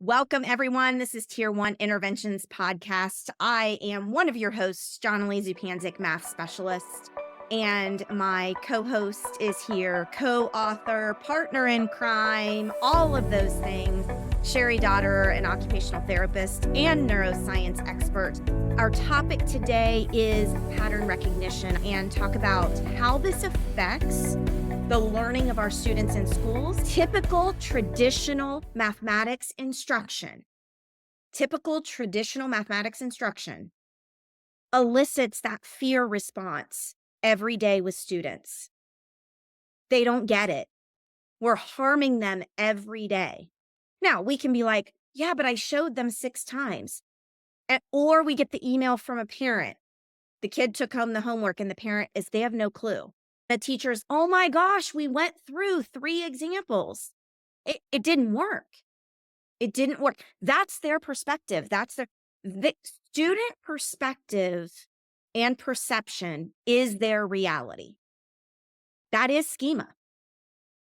Welcome, everyone. This is Tier 1 Interventions Podcast. I am one of your hosts, Jonily Zupancic, math specialist, and my co-host is here, co-author, partner in crime, all of those things, Cheri, Dotterer, an occupational therapist and neuroscience expert. Our topic today is pattern recognition and talk about how this affects the learning of our students in schools. Typical traditional mathematics instruction elicits that fear response every day with students. They don't get it. We're harming them every day. Now, we can be like, yeah, but I showed them 6 times. Or we get the email from a parent. The kid took home the homework and the parent they have no clue. The teacher's, oh my gosh, we went through 3 examples. It didn't work. It didn't work. That's their perspective. The student perspective and perception is their reality. That is schema.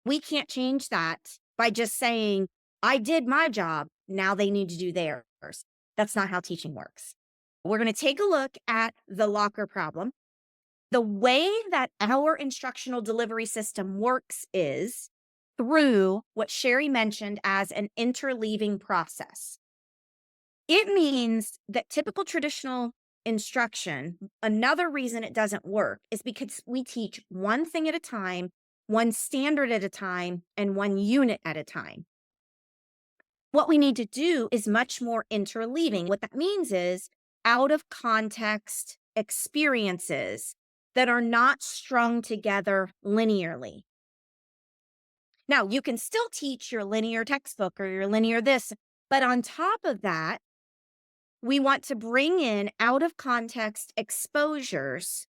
We can't change that by just saying, I did my job, now they need to do theirs. That's not how teaching works. We're going to take a look at the locker problem. The way that our instructional delivery system works is through what Cheri mentioned as an interleaving process. It means that typical traditional instruction, another reason it doesn't work is because we teach one thing at a time, one standard at a time, and one unit at a time. What we need to do is much more interleaving. What that means is out of context experiences that are not strung together linearly. Now, you can still teach your linear textbook or your linear this, but on top of that, we want to bring in out of context exposures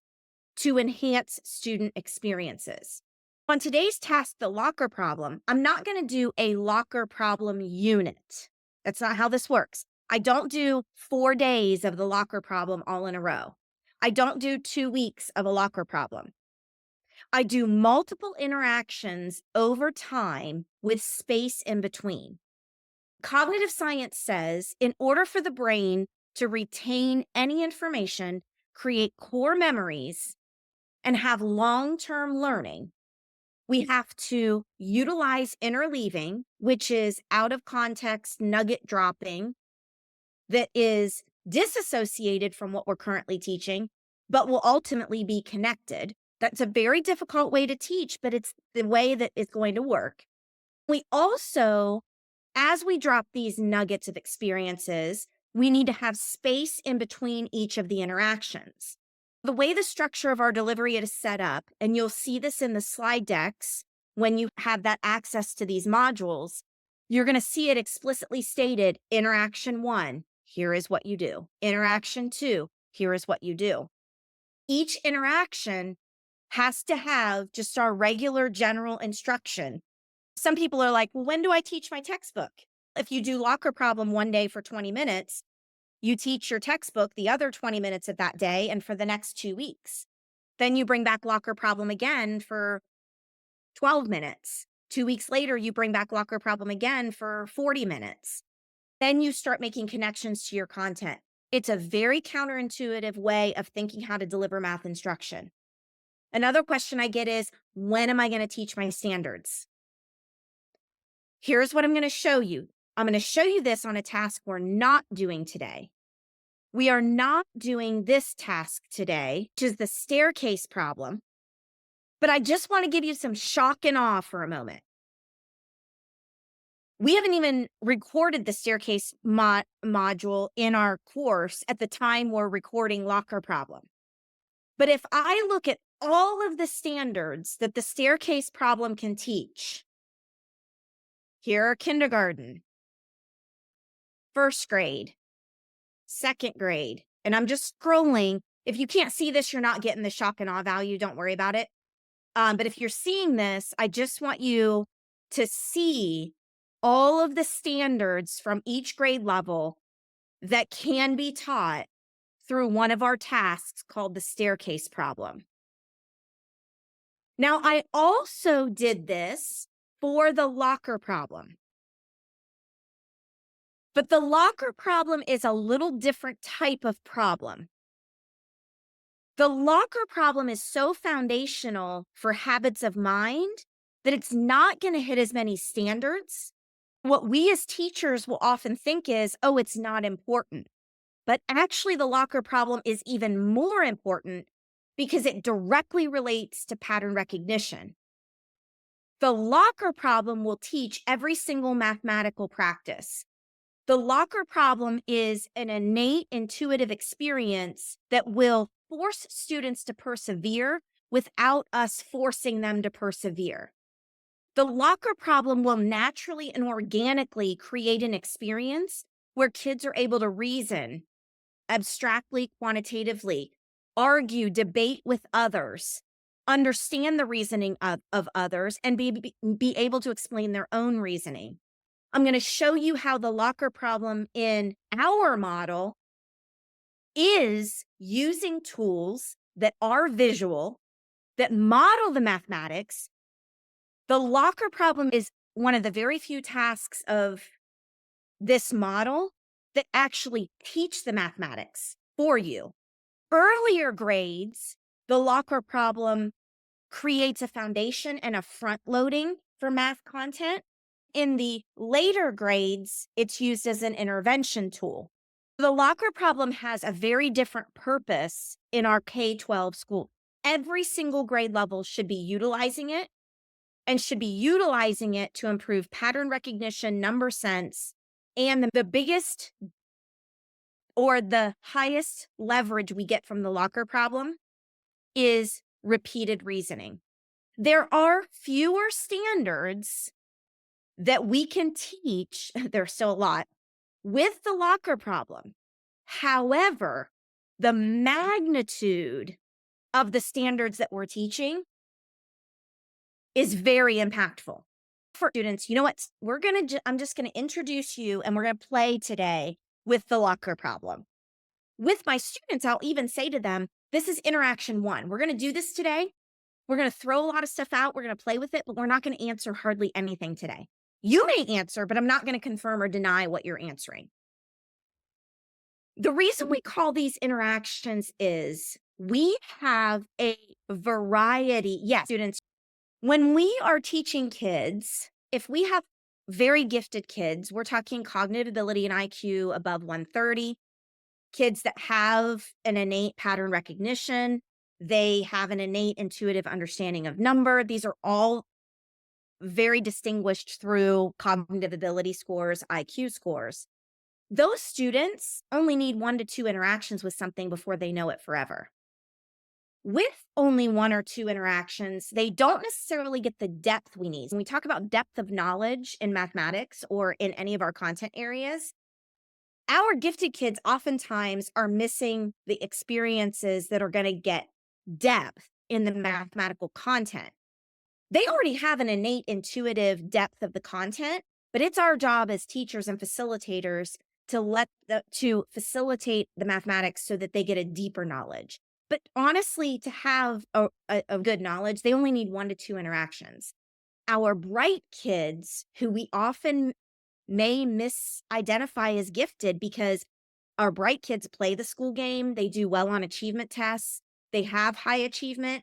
to enhance student experiences. On today's task, the locker problem, I'm not going to do a locker problem unit. That's not how this works. I don't do 4 days of the locker problem all in a row. I don't do 2 weeks of a locker problem. I do multiple interactions over time with space in between. Cognitive science says in order for the brain to retain any information, create core memories, and have long-term learning, we have to utilize interleaving, which is out of context nugget dropping that is disassociated from what we're currently teaching, but will ultimately be connected. That's a very difficult way to teach, but it's the way that it's going to work. We also, as we drop these nuggets of experiences, we need to have space in between each of the interactions. The way the structure of our delivery is set up, and you'll see this in the slide decks when you have that access to these modules, you're going to see it explicitly stated, interaction 1, here is what you do. Interaction 2, here is what you do. Each interaction has to have just our regular general instruction. Some people are like, well, when do I teach my textbook? If you do locker problem one day for 20 minutes, you teach your textbook the other 20 minutes of that day and for the next 2 weeks. Then you bring back locker problem again for 12 minutes. 2 weeks later, you bring back locker problem again for 40 minutes. Then you start making connections to your content. It's a very counterintuitive way of thinking how to deliver math instruction. Another question I get is, when am I going to teach my standards? Here's what I'm going to show you. I'm going to show you this on a task we're not doing today. We are not doing this task today, which is the staircase problem. But I just want to give you some shock and awe for a moment. We haven't even recorded the staircase module in our course at the time we're recording locker problem. But if I look at all of the standards that the staircase problem can teach, here are kindergarten, first grade, second grade, and I'm just scrolling. If you can't see this, you're not getting the shock and awe value. Don't worry about it. But if you're seeing this, I just want you to see all of the standards from each grade level that can be taught through one of our tasks called the staircase problem. Now, I also did this for the locker problem. But the locker problem is a little different type of problem. The locker problem is so foundational for habits of mind that it's not going to hit as many standards. What we as teachers will often think is, oh, it's not important. But actually, the locker problem is even more important because it directly relates to pattern recognition. The locker problem will teach every single mathematical practice. The locker problem is an innate intuitive experience that will force students to persevere without us forcing them to persevere. The locker problem will naturally and organically create an experience where kids are able to reason abstractly, quantitatively, argue, debate with others, understand the reasoning of others, and be able to explain their own reasoning. I'm going to show you how the locker problem in our model is using tools that are visual, that model the mathematics. The locker problem is one of the very few tasks of this model that actually teach the mathematics for you. Earlier grades, the locker problem creates a foundation and a front loading for math content. In the later grades, it's used as an intervention tool. The locker problem has a very different purpose in our K-12 school. Every single grade level should be utilizing it and should be utilizing it to improve pattern recognition, number sense, and the biggest or the highest leverage we get from the locker problem is repeated reasoning. There are fewer standards that we can teach, there's still a lot, with the locker problem. However, the magnitude of the standards that we're teaching is very impactful. For students, you know what? I'm just gonna introduce you and we're gonna play today with the locker problem. With my students, I'll even say to them, this is interaction 1. We're gonna do this today. We're gonna throw a lot of stuff out. We're gonna play with it, but we're not gonna answer hardly anything today. You may answer, but I'm not gonna confirm or deny what you're answering. The reason we call these interactions is we have a variety. Yes, students, when we are teaching kids, if we have very gifted kids, we're talking cognitive ability and IQ above 130, kids that have an innate pattern recognition, they have an innate intuitive understanding of number. These are all very distinguished through cognitive ability scores, IQ scores. Those students only need 1 to 2 interactions with something before they know it forever. With only 1 or 2 interactions, they don't necessarily get the depth we need. When we talk about depth of knowledge in mathematics or in any of our content areas, our gifted kids oftentimes are missing the experiences that are going to get depth in the mathematical content. They already have an innate intuitive depth of the content, but it's our job as teachers and facilitators to facilitate the mathematics so that they get a deeper knowledge. But honestly, to have a good knowledge, they only need 1 to 2 interactions. Our bright kids, who we often may misidentify as gifted because our bright kids play the school game, they do well on achievement tests, they have high achievement.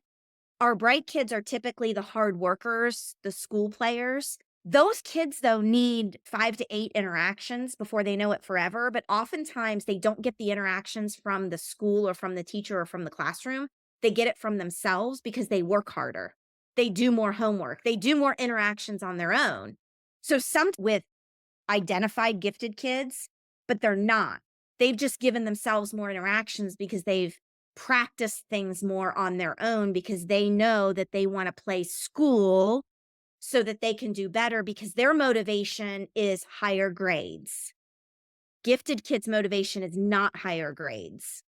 Our bright kids are typically the hard workers, the school players. Those kids, though, need 5 to 8 interactions before they know it forever, but oftentimes they don't get the interactions from the school or from the teacher or from the classroom. They get it from themselves because they work harder. They do more homework. They do more interactions on their own. So some with identified gifted kids, but they're not. They've just given themselves more interactions because they've practiced things more on their own because they know that they want to play school so that they can do better because their motivation is higher grades. Gifted kids' motivation is not higher grades.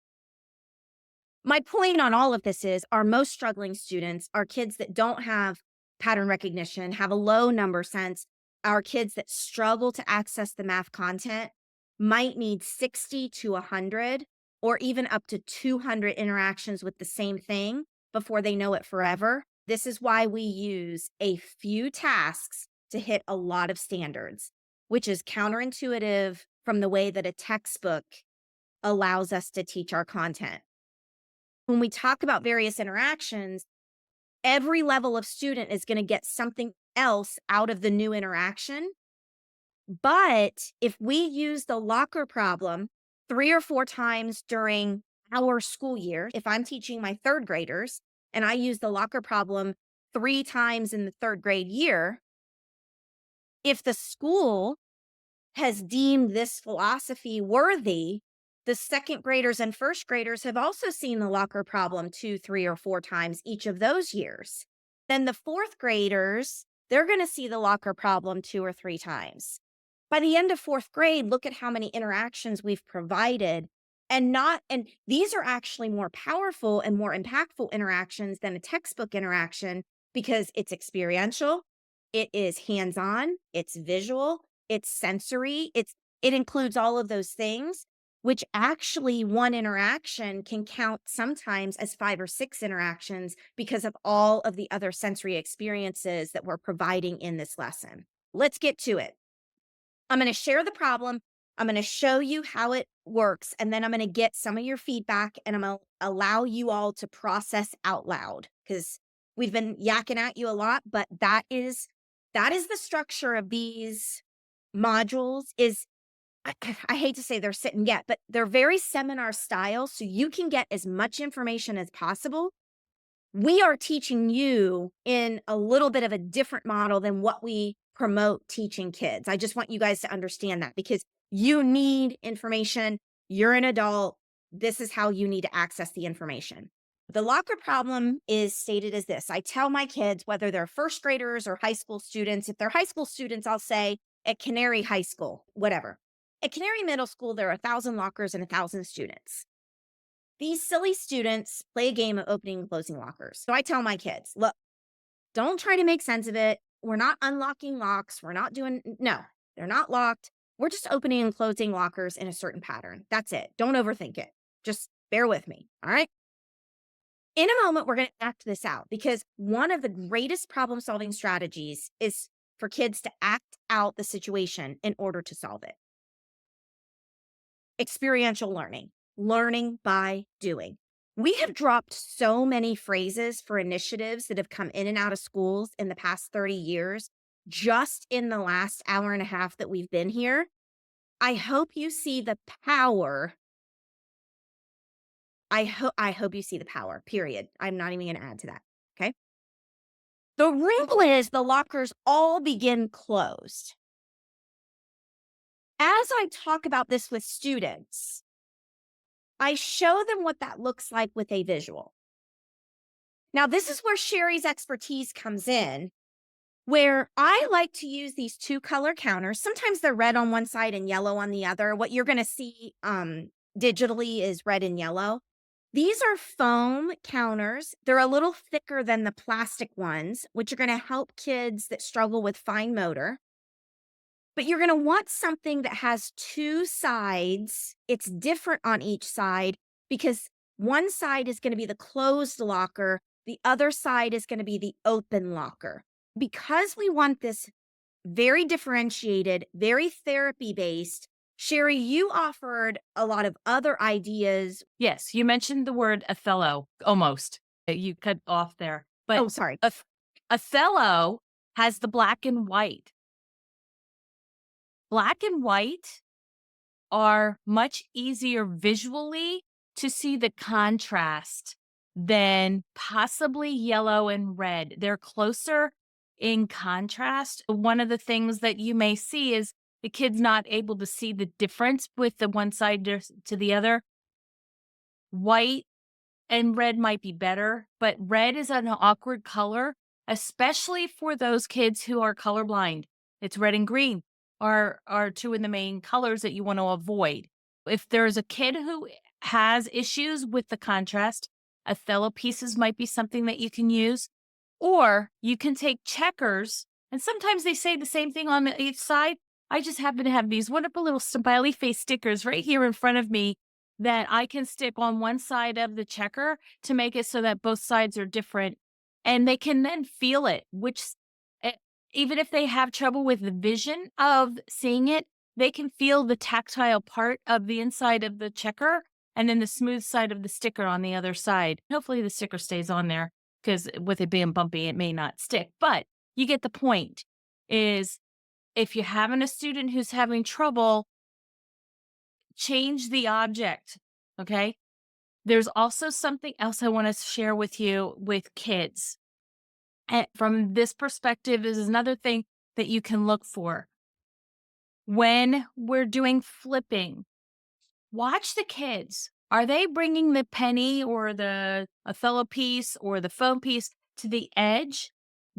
My point on all of this is our most struggling students are kids that don't have pattern recognition, have a low number sense. Our kids that struggle to access the math content might need 60 to 100 or even up to 200 interactions with the same thing before they know it forever. This is why we use a few tasks to hit a lot of standards. which is counterintuitive from the way that a textbook allows us to teach our content. When we talk about various interactions, every level of student is going to get something else out of the new interaction. But if we use the locker problem 3 or 4 times during our school year, if I'm teaching my third graders and I use the locker problem 3 times in the third grade year, if the school has deemed this philosophy worthy, the second graders and first graders have also seen the locker problem 2, 3, or 4 times each of those years. Then the fourth graders, they're going to see the locker problem 2 or 3 times. By the end of fourth grade, look at how many interactions we've provided. And these are actually more powerful and more impactful interactions than a textbook interaction because it's experiential, it is hands-on, it's visual, it's sensory, it includes all of those things, which actually one interaction can count sometimes as 5 or 6 interactions because of all of the other sensory experiences that we're providing in this lesson. Let's get to it. I'm going to share the problem. I'm going to show you how it works, and then I'm going to get some of your feedback, and I'm going to allow you all to process out loud because we've been yakking at you a lot, but that is the structure of these modules. I hate to say they're sit and get, but they're very seminar style, so you can get as much information as possible. We are teaching you in a little bit of a different model than what we promote teaching kids. I just want you guys to understand that because you need information. You're an adult. This is how you need to access the information. The locker problem is stated as this. I tell my kids, whether they're first graders or high school students, if they're high school students, I'll say at Canary High School, whatever. At Canary Middle School, there are 1,000 lockers and 1,000 students. These silly students play a game of opening and closing lockers. So I tell my kids, look, don't try to make sense of it. We're not unlocking locks. No, they're not locked. We're just opening and closing lockers in a certain pattern. That's it. Don't overthink it. Just bear with me. All right. In a moment, we're going to act this out because one of the greatest problem-solving strategies is for kids to act out the situation in order to solve it. Experiential learning by doing. We have dropped so many phrases for initiatives that have come in and out of schools in the past 30 years, just in the last hour and a half that we've been here. I hope you see the power. I hope you see the power, period. I'm not even going to add to that, okay? The rule is the lockers all begin closed. As I talk about this with students, I show them what that looks like with a visual. Now, this is where Cheri's expertise comes in, where I like to use these 2-color counters. Sometimes they're red on one side and yellow on the other. What you're going to see digitally is red and yellow. These are foam counters. They're a little thicker than the plastic ones, which are going to help kids that struggle with fine motor. But you're going to want something that has 2 sides. It's different on each side because one side is going to be the closed locker. The other side is going to be the open locker. Because we want this very differentiated, very therapy-based, Cheri, you offered a lot of other ideas. Yes, you mentioned the word Othello, almost. You cut off there. But sorry. Othello has the black and white. Black and white are much easier visually to see the contrast than possibly yellow and red. They're closer in contrast. One of the things that you may see is the kid's not able to see the difference with the one side to the other. White and red might be better, but red is an awkward color, especially for those kids who are colorblind. It's red and green are 2 of the main colors that you want to avoid. If there's a kid who has issues with the contrast, Othello pieces might be something that you can use, or you can take checkers, and sometimes they say the same thing on each side. I just happen to have these wonderful little smiley face stickers right here in front of me that I can stick on one side of the checker to make it so that both sides are different, and they can then feel it, which even if they have trouble with the vision of seeing it, they can feel the tactile part of the inside of the checker and then the smooth side of the sticker on the other side. Hopefully the sticker stays on there because with it being bumpy, it may not stick. But you get the point is if you're having a student who's having trouble, change the object. Okay. There's also something else I want to share with you with kids. And from this perspective is another thing that you can look for. When we're doing flipping, watch the kids. Are they bringing the penny or the Othello piece or the foam piece to the edge,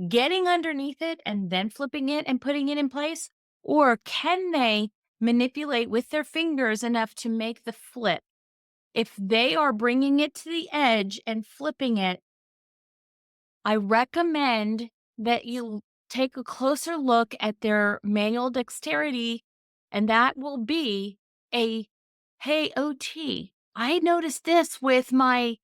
getting underneath it and then flipping it and putting it in place? Or can they manipulate with their fingers enough to make the flip? If they are bringing it to the edge and flipping it, I recommend that you take a closer look at their manual dexterity, and that will be a, hey, OT, I noticed this with my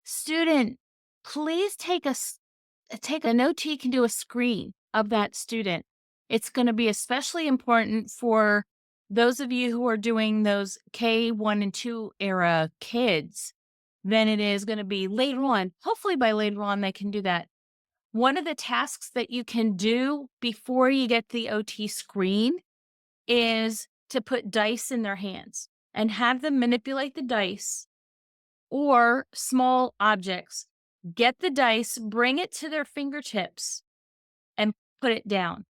student. Please take an OT can do a screen of that student. It's going to be especially important for those of you who are doing those K1 and 2 era kids than it is going to be later on. Hopefully by later on, they can do that. One of the tasks that you can do before you get the OT screen is to put dice in their hands and have them manipulate the dice or small objects. Get the dice, bring it to their fingertips, and put it down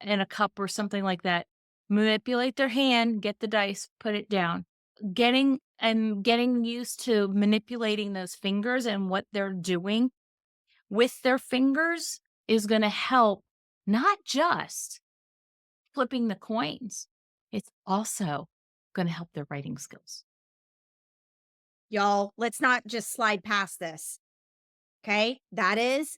in a cup or something like that. Manipulate their hand, get the dice, put it down. Getting used to manipulating those fingers and what they're doing with their fingers is going to help not just flipping the coins, it's also going to help their writing skills. Y'all, let's not just slide past this. Okay? That is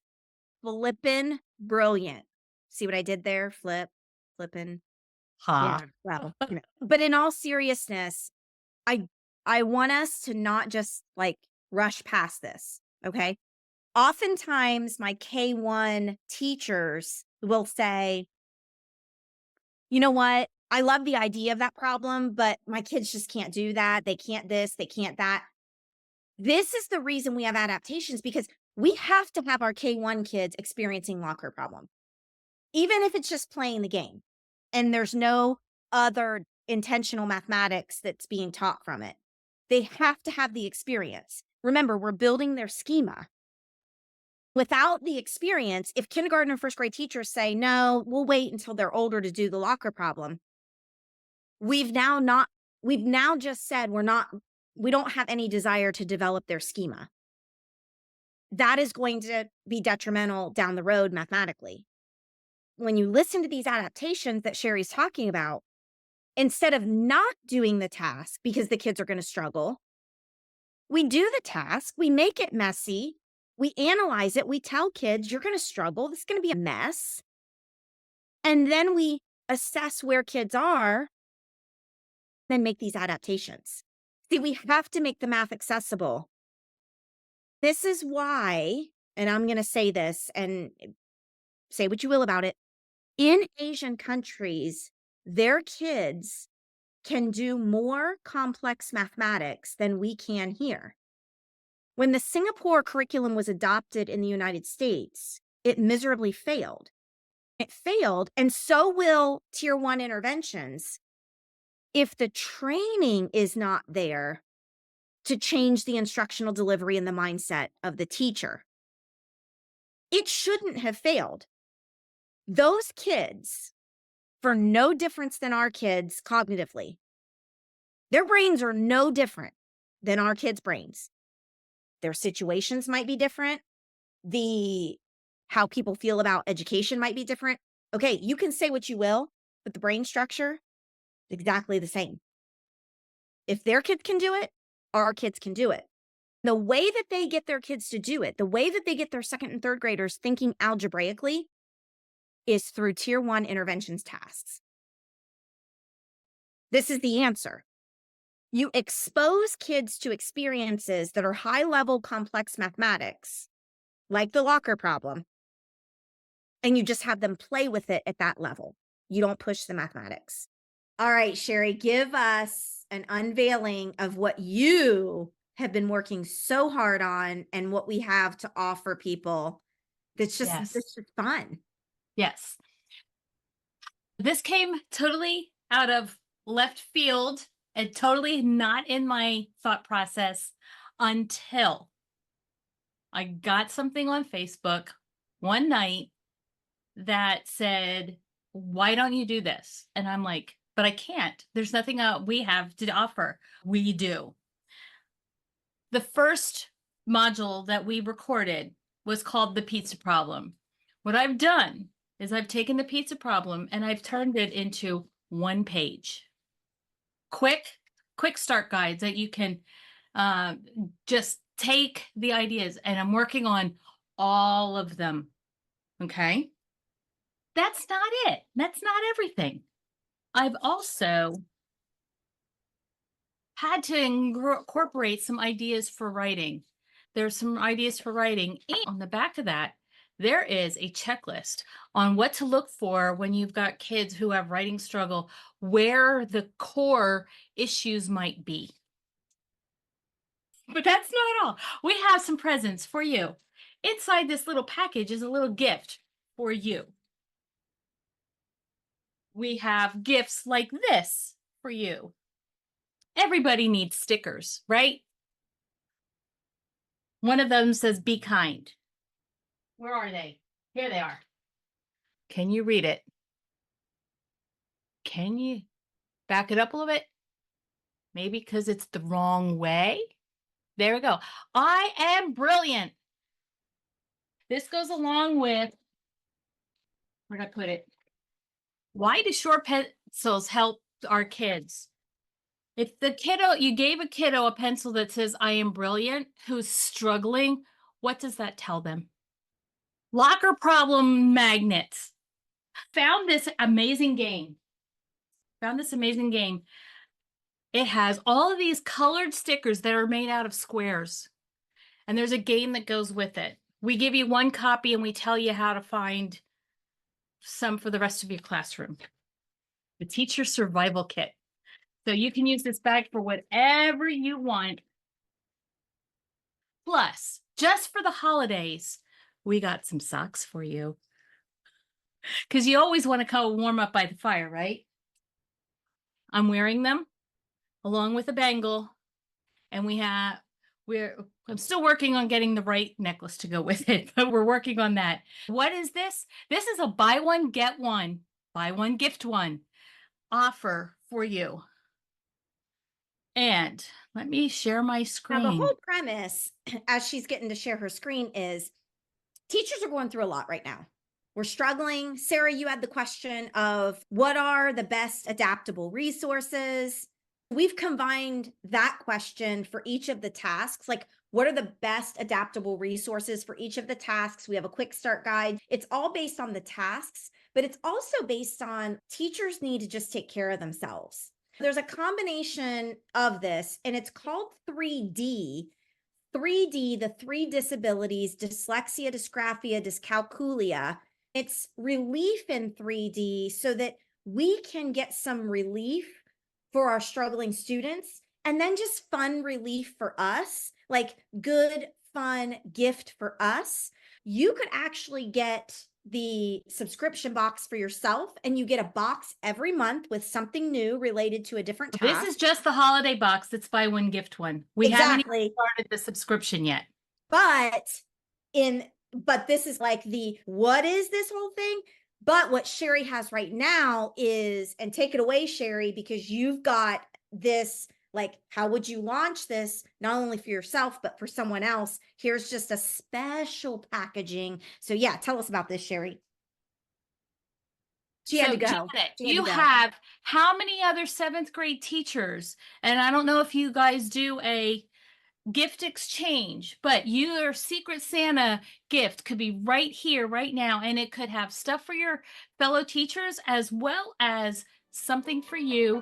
flippin' brilliant. See what I did there? Flippin'. Ha. Yeah, well, but in all seriousness, I want us to not just like rush past this, okay? Oftentimes my K1 teachers will say, "You know what? I love the idea of that problem, but my kids just can't do that. They can't this, they can't that." This is the reason we have adaptations because we have to have our K1 kids experiencing locker problem. Even if it's just playing the game and there's no other intentional mathematics that's being taught from it. They have to have the experience. Remember, we're building their schema. Without the experience, if kindergarten and first grade teachers say, no, we'll wait until they're older to do the locker problem, we've now just said we don't have any desire to develop their schema. That is going to be detrimental down the road mathematically. When you listen to these adaptations that Cheri's talking about, instead of not doing the task because the kids are going to struggle, we do the task, we make it messy, we analyze it, we tell kids, you're going to struggle, this is going to be a mess. And then we assess where kids are, then make these adaptations. See, we have to make the math accessible. This is why, and I'm going to say this and say what you will about it. In Asian countries, their kids can do more complex mathematics than we can here. When the Singapore curriculum was adopted in the United States, it miserably failed. It failed, and so will Tier 1 interventions if the training is not there to change the instructional delivery and the mindset of the teacher. It shouldn't have failed. Those kids, for no difference than our kids cognitively, their brains are no different than our kids' brains. Their situations might be different. How people feel about education might be different. Okay, you can say what you will, but the brain structure, exactly the same. If their kids can do it, our kids can do it. The way that they get their kids to do it, the way that they get their second and third graders thinking algebraically is through Tier 1 interventions tasks. This is the answer. You expose kids to experiences that are high-level complex mathematics, like the locker problem, and you just have them play with it at that level. You don't push the mathematics. All right, Cheri, give us an unveiling of what you have been working so hard on and what we have to offer people Yes. that's just fun. Yes. This came totally out of left field and totally not in my thought process until I got something on Facebook one night that said, "Why don't you do this?" And I'm like, "But I can't. There's nothing we have to offer." We do. The first module that we recorded was called the pizza problem. What I've done is I've taken the pizza problem and I've turned it into one page. Quick start guides that you can uh, just take the ideas, and I'm working on all of them. Okay. That's not it. That's not everything. I've also had to incorporate some ideas for writing. There's some ideas for writing. And on the back of that, there is a checklist on what to look for when you've got kids who have writing struggle, where the core issues might be. But that's not all. We have some presents for you. Inside this little package is a little gift for you. We have gifts like this for you. Everybody needs stickers, right? One of them says, "Be kind." Where are they? Here they are. Can you read it? Can you back it up a little bit? Maybe because it's the wrong way. There we go. I am brilliant. This goes along with, where did I put it? Why do short pencils help our kids? If you gave a kiddo a pencil that says, "I am brilliant," who's struggling, what does that tell them? Locker problem magnets. Found this amazing game. It has all of these colored stickers that are made out of squares. And there's a game that goes with it. We give you one copy and we tell you how to find some for the rest of your classroom. The teacher survival kit. So you can use this bag for whatever you want. Plus, just for the holidays, we got some socks for you. Because you always want to come warm up by the fire, right? I'm wearing them along with a bangle, and I'm still working on getting the right necklace to go with it, but we're working on that. What is this? This is a buy one, get one, buy one, gift one offer for you. And let me share my Now, the screen. whole premise, as she's getting to share her screen, is teachers are going through a lot right now. We're struggling. Sarah, you had the question of what are the best adaptable resources? We've combined that question for each of the tasks. Like, what are the best adaptable resources for each of the tasks? We have a quick start guide. It's all based on the tasks, but it's also based on teachers need to just take care of themselves. There's a combination of this, and it's called 3D. 3D, the three disabilities, dyslexia, dysgraphia, dyscalculia. It's relief in 3D so that we can get some relief for our struggling students, and then just fun relief for us, like good, fun gift for us. You could actually get the subscription box for yourself, and you get a box every month with something new related to a different This task. is just the holiday box that's buy one, gift one. We haven't even Exactly. started the subscription yet. But but this is like the what is this whole thing? But what Cheri has right now is, and take it away, Cheri, because you've got this, like, how would you launch this not only for yourself but for someone else? Here's just a special packaging. So yeah, tell us about this, Cheri. She had So, to go. Janet, She had to you go. have how many other seventh grade teachers? And I don't know if you guys do a gift exchange, but your Secret Santa gift could be right here, right now, and it could have stuff for your fellow teachers as well as something for you.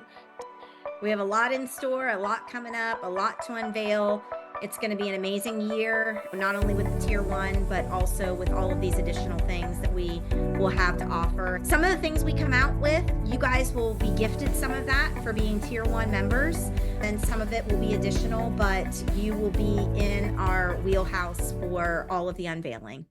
We have a lot in store, a lot coming up, a lot to unveil. It's going to be an amazing year, not only with the tier one, but also with all of these additional things that we will have to offer. Some of the things we come out with, you guys will be gifted some of that for being tier one members, and some of it will be additional, but you will be in our wheelhouse for all of the unveiling.